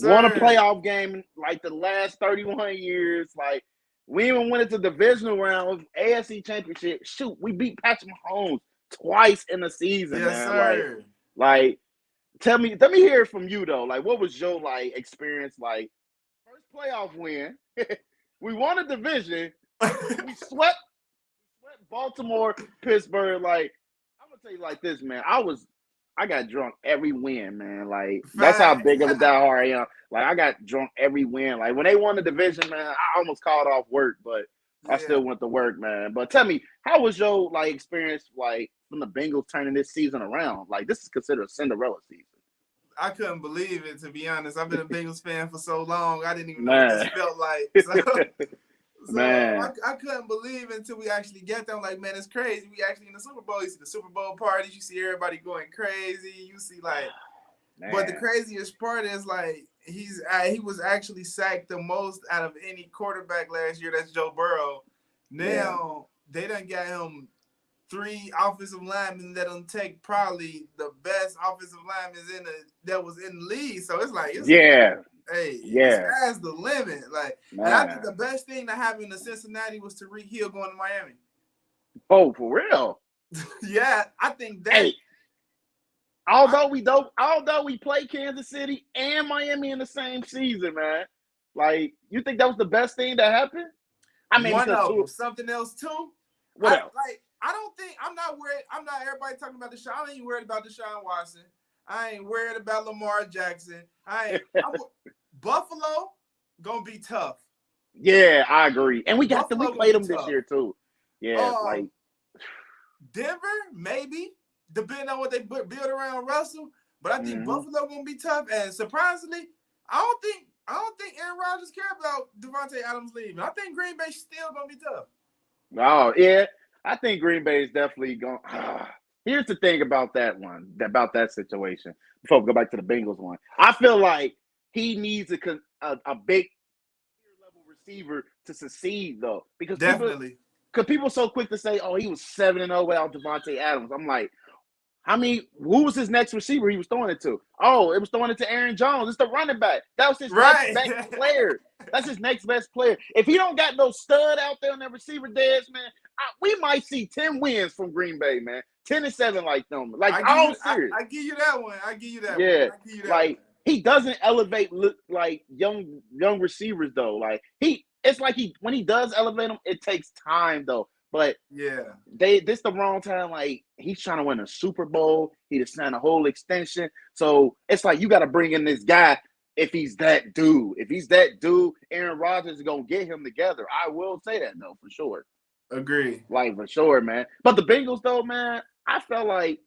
S3: won a playoff game in, like, the last 31 years. Like, we even went into divisional round of AFC Championship. Shoot, we beat Patrick Mahomes twice in the season, man.
S1: Sir.
S3: Like, let me hear it from you, though. Like, what was your, like, experience, like, first playoff win? We won a division. We swept Baltimore, Pittsburgh. Like, I'm gonna tell you like this, man. I got drunk every win, man. Like, that's how big of a diehard I am. Like, I got drunk every win. Like, when they won the division, man, I almost called off work, but I still went to work, man. But tell me, how was your, like, experience, like, from the Bengals turning this season around? Like, this is considered a Cinderella season.
S1: I couldn't believe it, to be honest. I've been a Bengals fan for so long. I didn't even know what this felt like. So
S3: man,
S1: I couldn't believe it until we actually get there. I'm like, man, it's crazy. We actually in the Super Bowl. You see the Super Bowl parties. You see everybody going crazy. You see, like, but the craziest part is, like, he was actually sacked the most out of any quarterback last year. That's Joe Burrow. Now they done got him 3 offensive linemen that don't take probably the best offensive linemen that was in the league. So it's like, sky's the limit. Like, and I think the best thing that happened to Cincinnati was Tyreek Hill going to Miami.
S3: Oh, for real?
S1: Yeah, I think that.
S3: Hey, although we play Kansas City and Miami in the same season, man. Like, you think that was the best thing that happened? I mean,
S1: something else too.
S3: What else?
S1: Like, I don't think I'm not worried. I'm not everybody talking about Deshaun. I ain't worried about Deshaun Watson. I ain't worried about Lamar Jackson. Buffalo gonna be tough.
S3: Yeah, I agree. And we played them this year too. Yeah, like
S1: Denver, maybe, depending on what they build around Russell. But I think Buffalo gonna be tough. And surprisingly, I don't think Aaron Rodgers care about Devontae Adams leaving. I think Green Bay's still gonna be tough.
S3: Oh, yeah. I think Green Bay is definitely going. Here's the thing about that one, about that situation. Before we go back to the Bengals one, I feel like he needs a big level receiver to succeed, though, because people are so quick to say, "Oh, he was 7-0 without Devontae Adams." I'm like, who was his next receiver he was throwing it to? Oh, it was throwing it to Aaron Jones. It's the running back. That was his next best player. That's his next best player. If he don't got no stud out there on that receiver, Dez, man, we might see 10 wins from Green Bay, man. 10-7 like them. Like, I'm serious.
S1: I give you that one. I give you that
S3: one. Yeah.
S1: Like,
S3: he doesn't elevate like young receivers, though. Like, it's like when he does elevate them, it takes time, though. But
S1: yeah,
S3: this the wrong time. Like, he's trying to win a Super Bowl. He just signed a whole extension. So it's like you got to bring in this guy if he's that dude. If he's that dude, Aaron Rodgers is gonna get him together. I will say that though, for sure.
S1: Agree.
S3: Like, for sure, man. But the Bengals, though, man, I felt like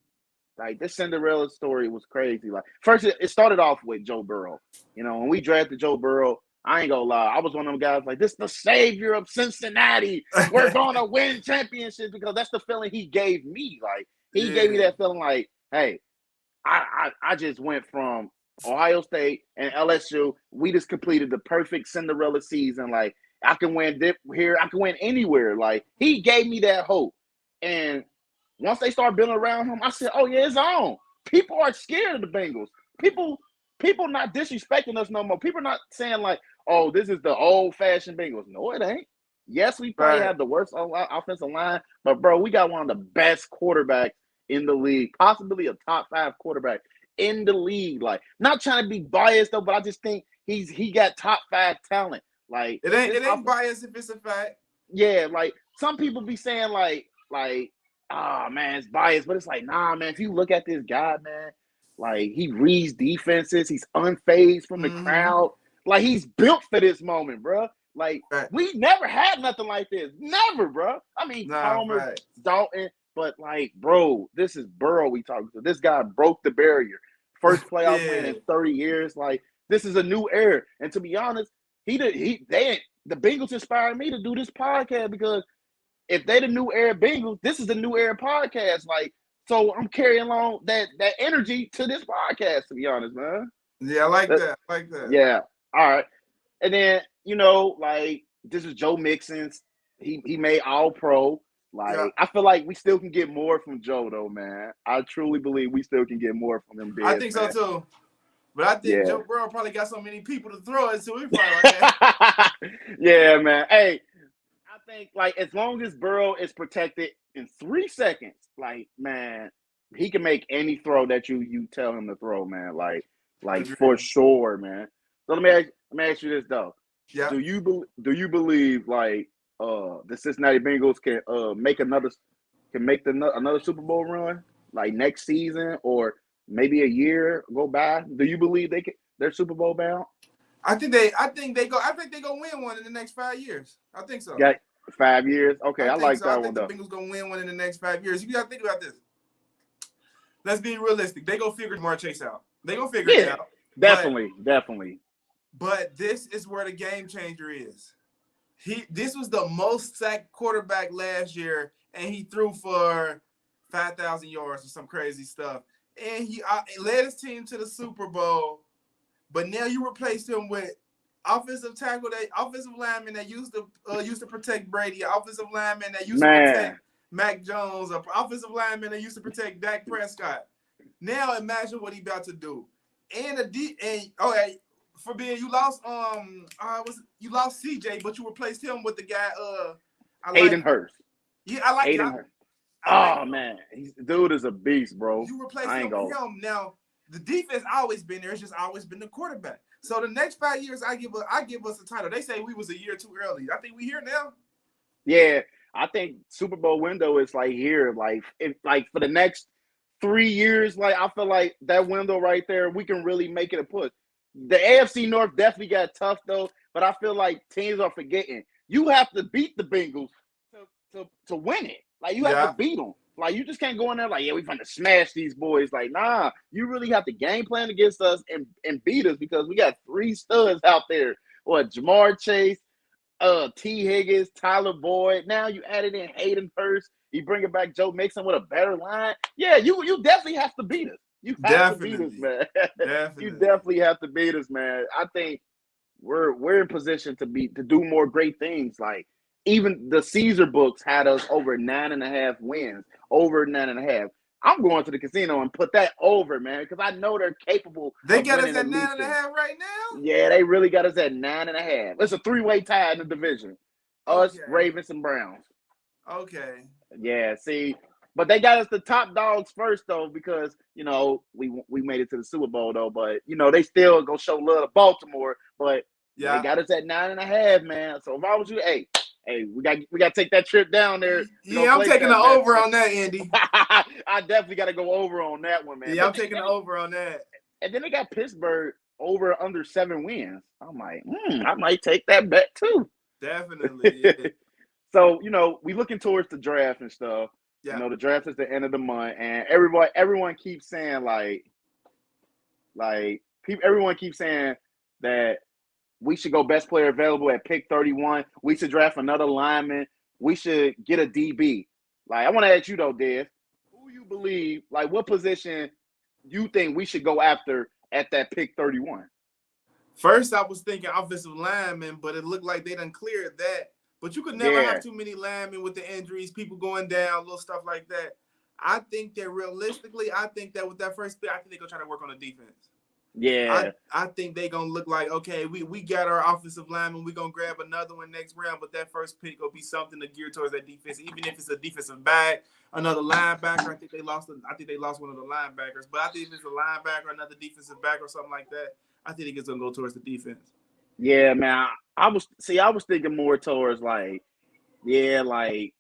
S3: this Cinderella story was crazy. Like, first it started off with Joe Burrow. You know, when we drafted Joe Burrow, I ain't gonna lie, I was one of them guys like, this is the savior of Cincinnati. We're gonna win championships, because that's the feeling he gave me. Like, he gave me that feeling like, hey, I just went from Ohio State and LSU. We just completed the perfect Cinderella season. Like, I can win here, I can win anywhere. Like, he gave me that hope. And once they start building around him, I said, oh yeah, it's on. People are scared of the Bengals. People not disrespecting us no more. People not saying like, oh, this is the old-fashioned Bengals. No, it ain't. Yes, we probably have the worst offensive line, but, bro, we got one of the best quarterbacks in the league, possibly a top 5 quarterback in the league. Like, not trying to be biased, though, but I just think he got top 5 talent. Like,
S1: it ain't biased if it's a fact.
S3: Yeah, like, some people be saying like, oh, man, it's biased, but it's like, nah, man, if you look at this guy, man, like, he reads defenses, he's unfazed from the crowd. Like, he's built for this moment, bro. Like, we never had nothing like this. Never, bro. I mean, Palmer, Dalton, but, like, bro, this is Burrow we talking to. This guy broke the barrier. First playoff win in 30 years. Like, this is a new era. And to be honest, the Bengals inspired me to do this podcast, because if they the new era Bengals, this is the new era podcast. Like, so I'm carrying along that energy to this podcast, to be honest, man.
S1: Yeah, I like that.
S3: Yeah. All right. And then, you know, like, this is Joe Mixon's. He made All-Pro. Like, I feel like we still can get more from Joe, though, man. I truly believe we still can get more from him.
S1: I think so, too. But I think Joe Burrow probably got so many people to throw it to. He probably like that.
S3: Yeah, man. Hey, I think, like, as long as Burrow is protected in 3 seconds, like, man, he can make any throw that you tell him to throw, man. Like for sure, man. So let me ask you this though.
S1: Yeah.
S3: Do you believe like the Cincinnati Bengals can make another Super Bowl run like next season, or maybe a year go by? Do you believe they're Super Bowl bound?
S1: I think they gonna win one in the next 5 years. I think so.
S3: Yeah, 5 years. Okay, I like that one though.
S1: I think the Bengals gonna win one in the next 5 years. You gotta think about this. Let's be realistic. They gonna figure Jamar Chase out. They gonna figure it out.
S3: Definitely.
S1: But this is where the game changer is. This was the most sacked quarterback last year, and he threw for 5,000 yards or some crazy stuff. And he led his team to the Super Bowl. But now you replaced him with offensive lineman that used to protect Brady, offensive lineman that used to protect Mac Jones, an offensive lineman that used to protect Dak Prescott. Now imagine what he about to do. You lost you lost CJ, but you replaced him with the guy
S3: Hayden Hurst.
S1: Yeah, I like
S3: Hayden Hurst. Man, dude is a beast, bro.
S1: You replaced him with him. Now the defense always been there. It's just always been the quarterback. So the next 5 years, I give us a title. They say we was a year too early. I think we here now.
S3: Yeah, I think Super Bowl window is like here. Like for the next 3 years, like I feel like that window right there, we can really make it a push. The AFC North definitely got tough though, but I feel like teams are forgetting. You have to beat the Bengals to win it. Like you have to beat them. Like, you just can't go in there like, yeah, we finna smash these boys. Like, nah, you really have to game plan against us and beat us because we got 3 studs out there. What, Jamar Chase, T. Higgins, Tyler Boyd. Now you added in Hayden Hurst. You bring it back Joe Mixon with a better line. Yeah, you definitely have to beat us. You have to beat us, man.
S1: Definitely.
S3: You definitely have to beat us, man. I think we're in position to do more great things. Like, even the Caesar books had us over 9.5 wins, over 9.5. I'm going to the casino and put that over, man, because I know they're capable.
S1: They
S3: of
S1: got us
S3: winning
S1: at
S3: at least
S1: 9.5 right now.
S3: Yeah, they really got us at 9.5. It's a 3-way tie in the division. Us,
S1: Okay.
S3: Ravens, and Browns.
S1: Okay.
S3: Yeah, see, but they got us the top dogs first though, because we made it to the Super Bowl though, but they still gonna show love to Baltimore, but they got us at 9.5, man. So if I was you, hey, we got to take that trip down there.
S1: Yeah, I'm taking the over on that, Andy.
S3: I definitely got to go over on that one, man.
S1: Yeah, I'm taking the over on that.
S3: And then they got Pittsburgh over under 7 wins. I'm like, I might take that bet too.
S1: Definitely. Yeah.
S3: So, we looking towards the draft and stuff.
S1: Yeah.
S3: The draft is the end of the month, and everyone keeps saying everyone keeps saying that we should go best player available at pick 31. We should draft another lineman. We should get a DB. Like, I want to ask you though, Dez, who you believe, like, what position you think we should go after at that pick 31?
S1: First, I was thinking offensive lineman, but it looked like they done cleared that. But you could never have too many linemen with the injuries, people going down, little stuff like that. I think that realistically, with that first pick, I think they're going to try to work on the defense.
S3: Yeah.
S1: I think they're going to look like, okay, we got our offensive lineman. We're going to grab another one next round, but that first pick will be something to gear towards that defense, even if it's a defensive back, another linebacker. I think they lost one of the linebackers. But I think if it's a linebacker, another defensive back or something like that, I think it's going to go towards the defense.
S3: Yeah, man. I was thinking more towards more like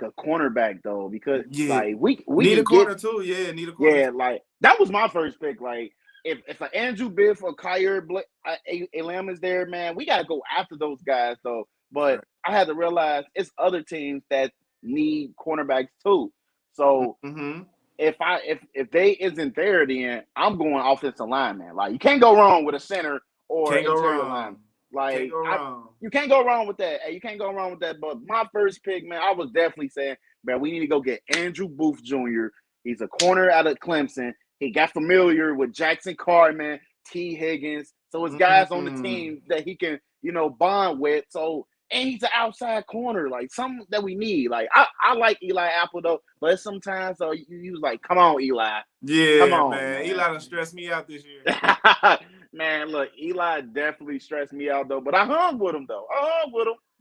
S3: a cornerback though, because we
S1: need a corner too. Yeah, need a corner.
S3: Yeah, like that was my first pick. Like if an Andrew Biff or Kyer Elam is there, man, we gotta go after those guys though. But I had to realize it's other teams that need cornerbacks too. So if they isn't there, then I'm going offensive lineman. Like, you can't go wrong with a center or interior line. Like, you can't go wrong with that. Hey, you can't go wrong with that. But my first pick, man, I was definitely saying, man, we need to go get Andrew Booth Jr. He's a corner out of Clemson. He got familiar with Jackson Cartman, T. Higgins. So it's guys on the team that he can, bond with. So, and he's an outside corner, like something that we need. Like, I like Eli Apple though, but sometimes you was like, come on, Eli.
S1: Yeah,
S3: come on,
S1: man. Eli done stressed me out this year.
S3: Man, look, Eli definitely stressed me out though, but I hung with him though.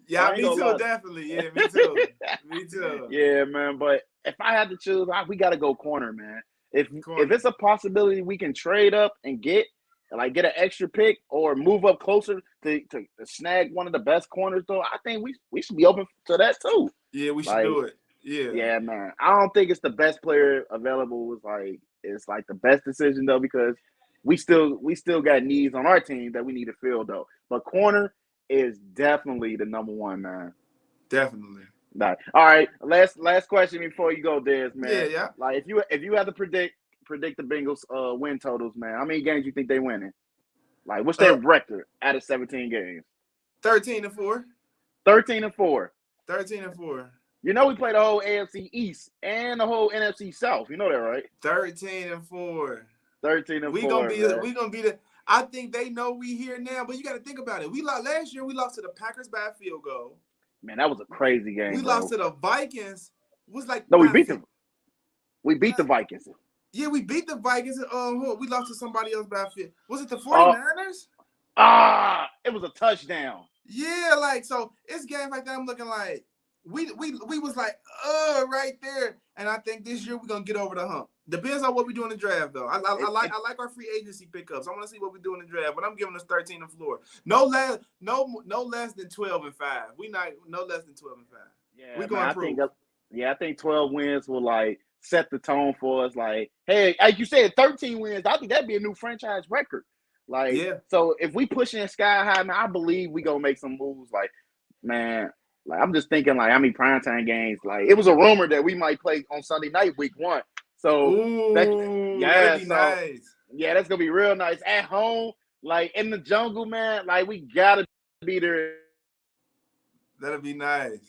S1: Yeah, me too, definitely. Yeah, me too. Me too.
S3: Yeah, man. But if I had to choose, we got to go corner, man. If it's a possibility we can trade up and get an extra pick or move up closer to snag one of the best corners, though, I think we should be open to that too.
S1: Yeah, we should do it. Yeah.
S3: Yeah, man. I don't think it's the best player available. It's the best decision though, because we still got needs on our team that we need to fill though. But corner is definitely the number one, man.
S1: Definitely.
S3: All right. Last question before you go, Dez, man.
S1: Yeah.
S3: Like, if you had to predict the Bengals win totals, man, how many games you think they winning? Like, what's their record out of 17 games?
S1: 13-4.
S3: 13-4.
S1: 13-4.
S3: We play the whole AFC East and the whole NFC South. You know that, right?
S1: 13-4.
S3: 13-4.
S1: We gonna be the. I think they know we here now, but you got to think about it. Last year we lost to the Packers by a field goal.
S3: Man, that was a crazy game.
S1: We lost to the Vikings.
S3: No, we beat them. We beat the Vikings.
S1: Yeah, we beat the Vikings. We lost to somebody else by a field. Was it the 49ers?
S3: It was a touchdown.
S1: Yeah, so it's games like that. I'm looking like we was like right there, and I think this year we're gonna get over the hump. Depends on what we do in the draft, though. I like our free agency pickups. I want to see what we do in the draft, but I'm giving us 13-4. No less than 12-5. We not no less than 12-5.
S3: Yeah,
S1: we gonna improve.
S3: I think 12 wins will set the tone for us. Like, hey, like you said, 13 wins. I think that'd be a new franchise record. So if we push in sky high, man, I believe we gonna make some moves. Like, I'm just thinking, like, how many primetime games? Like, it was a rumor that we might play on Sunday night, week 1. So,
S1: that'd be nice.
S3: Yeah, that's going to be real nice. At home, like, in the jungle, man, like, we got to be there.
S1: That'd be nice.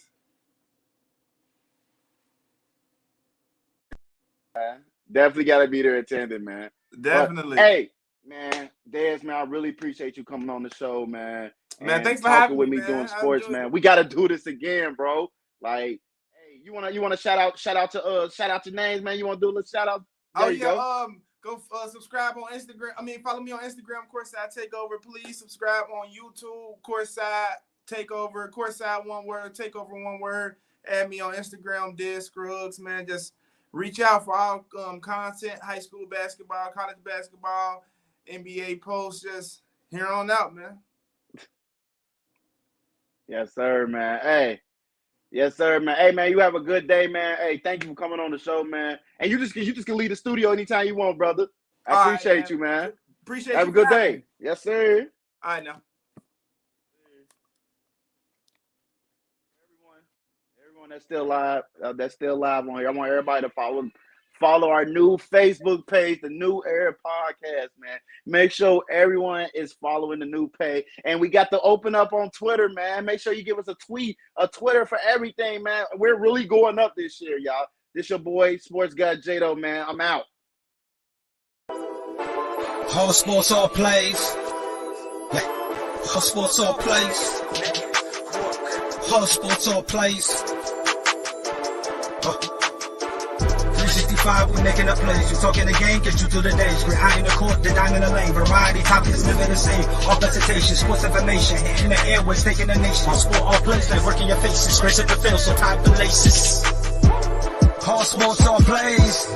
S3: Definitely got to be there attending, man.
S1: Definitely.
S3: But, hey, man, Dez, man, I really appreciate you coming on the show, man.
S1: Man, thanks for
S3: talking
S1: having
S3: with
S1: me,
S3: me doing
S1: man.
S3: sports, man. We got to do this again, bro. Like, hey, you wanna shout out to names, man? You wanna do a little shout out? There you go.
S1: Go subscribe on Instagram. Follow me on Instagram, Courtside Takeover. Please subscribe on YouTube, Courtside Takeover, Courtside one word, Takeover one word. Add me on Instagram, Dez Scruggs, man. Just reach out for all content, high school basketball, college basketball, NBA posts, just here on out, man.
S3: Yes, sir, man. Hey. Yes, sir, man. Hey, man, you have a good day, man. Hey, thank you for coming on the show, man. And you just can leave the studio anytime you want, brother. I appreciate you, man.
S1: Appreciate you.
S3: Have a good day. Yes, sir.
S1: All right, now.
S3: Everyone that's still live on here. I want everybody to follow our new Facebook page, the New Era Podcast, man. Make sure everyone is following the new page. And we got to open up on Twitter, man. Make sure you give us a Twitter for everything, man. We're really going up this year, y'all. This your boy, SportsGuy Jaydo, man. I'm out.
S2: All sports, all plays. All sports, all plays. All sports, all plays. 365, we making up plays. You talking the game, get you through the days. We're high in the court, the dime in the lane. Variety, topics, living the same. All presentation, sports information. Hitting the airways, taking the nation. All sport, all plays, like working your faces. Grace at the field, so tie the laces. All sports, all plays.